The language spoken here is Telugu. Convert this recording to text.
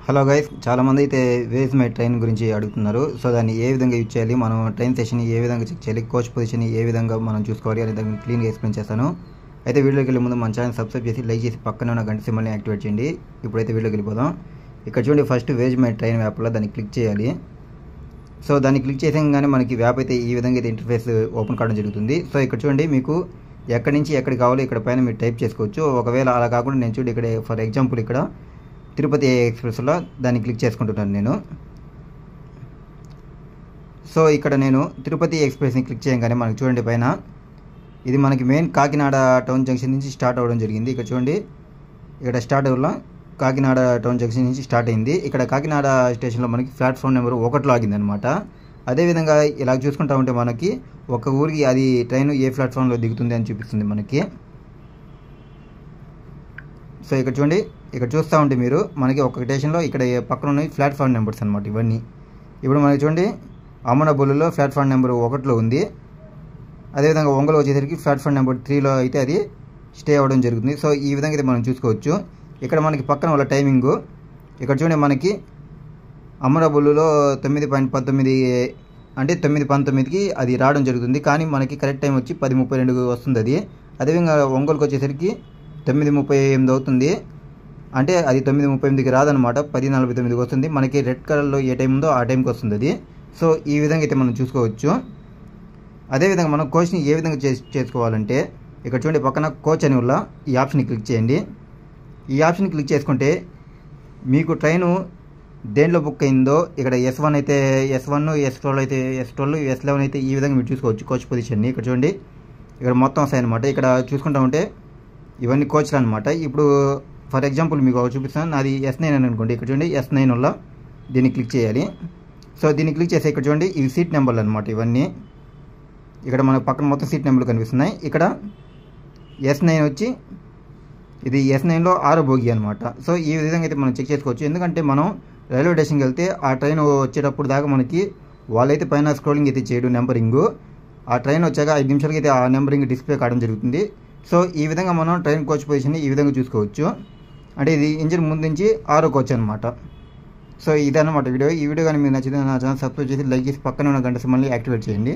హలో గైస్, చాలామంది అయితే వేజ్ మై ట్రైన్ గురించి అడుగుతున్నారు. సో దాన్ని ఏ విధంగా యూజ్ చేయాలి, మనం ట్రైన్ సెషన్ ఏ విధంగా చెక్ చేయాలి, కోచ్ పొజిషన్ ఏ విధంగా మనం చూసుకోవాలి అనే దాన్ని క్లీన్గా ఎక్స్ప్లెయిన్ చేస్తాను. అయితే వీడియోకి వెళ్ళే ముందు మన ఛానల్ సబ్స్క్రైబ్ చేసి లైక్ చేసి పక్కన ఉన్న గంట సింబల్ని యాక్టివేట్ చేయండి. ఇప్పుడైతే వీడియోకి వెళ్ళిపోదాం. ఇక్కడ చూడండి, ఫస్ట్ వేజ్ మై ట్రైన్ యాప్లో దాన్ని క్లిక్ చేయాలి. సో దాన్ని క్లిక్ చేసాగానే మనకి యాప్ అయితే ఈ విధంగా అయితే ఇంటర్ఫేస్ ఓపెన్ కావడం జరుగుతుంది. సో ఇక్కడ చూడండి, మీకు ఎక్కడి నుంచి ఎక్కడికి కావాలో ఇక్కడ పైన మీరు టైప్ చేసుకోవచ్చు. ఒకవేళ అలా కాకుండా నేను చూడండి, ఇక్కడ ఫర్ ఎగ్జాంపుల్ ఇక్కడ తిరుపతి ఎక్స్ప్రెస్లో దాన్ని క్లిక్ చేసుకుంటున్నాను నేను. సో ఇక్కడ నేను తిరుపతి ఎక్స్ప్రెస్ని క్లిక్ చేయగానే మనకి చూడండి పైన ఇది మనకి మెయిన్ కాకినాడ టౌన్ జంక్షన్ నుంచి స్టార్ట్ అవ్వడం జరిగింది. ఇక్కడ చూడండి, ఇక్కడ స్టార్ట్ అవ్వడం కాకినాడ టౌన్ జంక్షన్ నుంచి స్టార్ట్ అయింది. ఇక్కడ కాకినాడ స్టేషన్లో మనకి ప్లాట్ఫామ్ నెంబర్ 1లో ఆగింది అనమాట. అదేవిధంగా ఇలా చూసుకుంటా ఉంటే మనకి ఒక ఊరికి అది ట్రైన్ ఏ ప్లాట్ఫామ్లో దిగుతుంది అని చూపిస్తుంది మనకి. సో ఇక్కడ చూడండి, ఇక్కడ చూస్తూ ఉంటే మీరు మనకి ఒక స్టేషన్లో ఇక్కడ పక్కన ఉన్నాయి ప్లాట్ఫామ్ నెంబర్స్ అనమాట ఇవన్నీ. ఇప్పుడు మనకి చూడండి, అమ్మనబుల్లులో ప్లాట్ఫామ్ నెంబర్ 1లో ఉంది. అదేవిధంగా ఒంగోలు వచ్చేసరికి ప్లాట్ఫామ్ నెంబర్ 3లో అయితే అది స్టే అవ్వడం జరుగుతుంది. సో ఈ విధంగా అయితే మనం చూసుకోవచ్చు. ఇక్కడ మనకి పక్కన వాళ్ళ టైమింగు ఇక్కడ చూడండి, మనకి అమ్మనబుల్లులో 9:19 అంటే 9:19కి అది రావడం జరుగుతుంది. కానీ మనకి కరెక్ట్ టైం వచ్చి 10:32 వస్తుంది అది. అదేవిధంగా ఒంగోలుకి వచ్చేసరికి 9:38 అవుతుంది. అంటే అది 9:38కి రాదనమాట, 10:49కి వస్తుంది. మనకి రెడ్ కలర్లో ఏ టైం ఉందో ఆ టైంకి వస్తుంది అది. సో ఈ విధంగా అయితే మనం చూసుకోవచ్చు. అదేవిధంగా మనం కోచ్ని ఏ విధంగా చేసుకోవాలంటే ఇక్కడ చూడండి, పక్కన కోచ్ అని వల్ల ఈ ఆప్షన్ని క్లిక్ చేయండి. ఈ ఆప్షన్ క్లిక్ చేసుకుంటే మీకు ట్రైను దేంట్లో బుక్ అయిందో ఇక్కడ S1 అయితే S1, S12 అయితే S12, S11 అయితే ఈ విధంగా మీరు చూసుకోవచ్చు కోచ్ పొజిషన్ని. ఇక్కడ చూడండి, ఇక్కడ మొత్తం వస్తాయి అనమాట. ఇక్కడ చూసుకుంటా ఉంటే ఇవన్నీ కోచ్లు అనమాట. ఇప్పుడు ఫర్ ఎగ్జాంపుల్ మీకు చూపిస్తాను, నాది S9 అని అనుకోండి. ఇక్కడ చూడండి, S9 వల్ల దీన్ని క్లిక్ చేయాలి. సో దీన్ని క్లిక్ చేసి ఇక్కడ చూడండి, ఇవి సీట్ నెంబర్లు అనమాట ఇవన్నీ. ఇక్కడ మనకు పక్కన మొత్తం సీట్ నెంబర్లు కనిపిస్తున్నాయి. ఇక్కడ S9 వచ్చి ఇది S9లో 6వ బోగి అనమాట. సో ఈ విధంగా అయితే మనం చెక్ చేసుకోవచ్చు. ఎందుకంటే మనం రైల్వే స్టేషన్కి వెళ్తే ఆ ట్రైన్ వచ్చేటప్పుడు దాకా మనకి వాళ్ళైతే పైన స్క్రోలింగ్ అయితే చేయడం నెంబరింగు. ఆ ట్రైన్ వచ్చాక 5 నిమిషాలకి అయితే ఆ నెంబరింగ్ డిస్ప్లే కావడం జరుగుతుంది. సో ఈ విధంగా మనం ట్రైన్ కోచ్ పొజిషన్ని ఈ విధంగా చూసుకోవచ్చు. అంటే ఇది ఇంజిన్ ముందు నుంచి 6వ కోచ్ అనమాట. సో ఇదన్నమాట వీడియో. ఈ వీడియో కానీ మీకు నచ్చితే నా ఛానల్ సబ్స్క్రైబ్ చేసి లైక్ చేసి పక్కన ఉన్న గంట సింబల్ని యాక్టివేట్ చేయండి.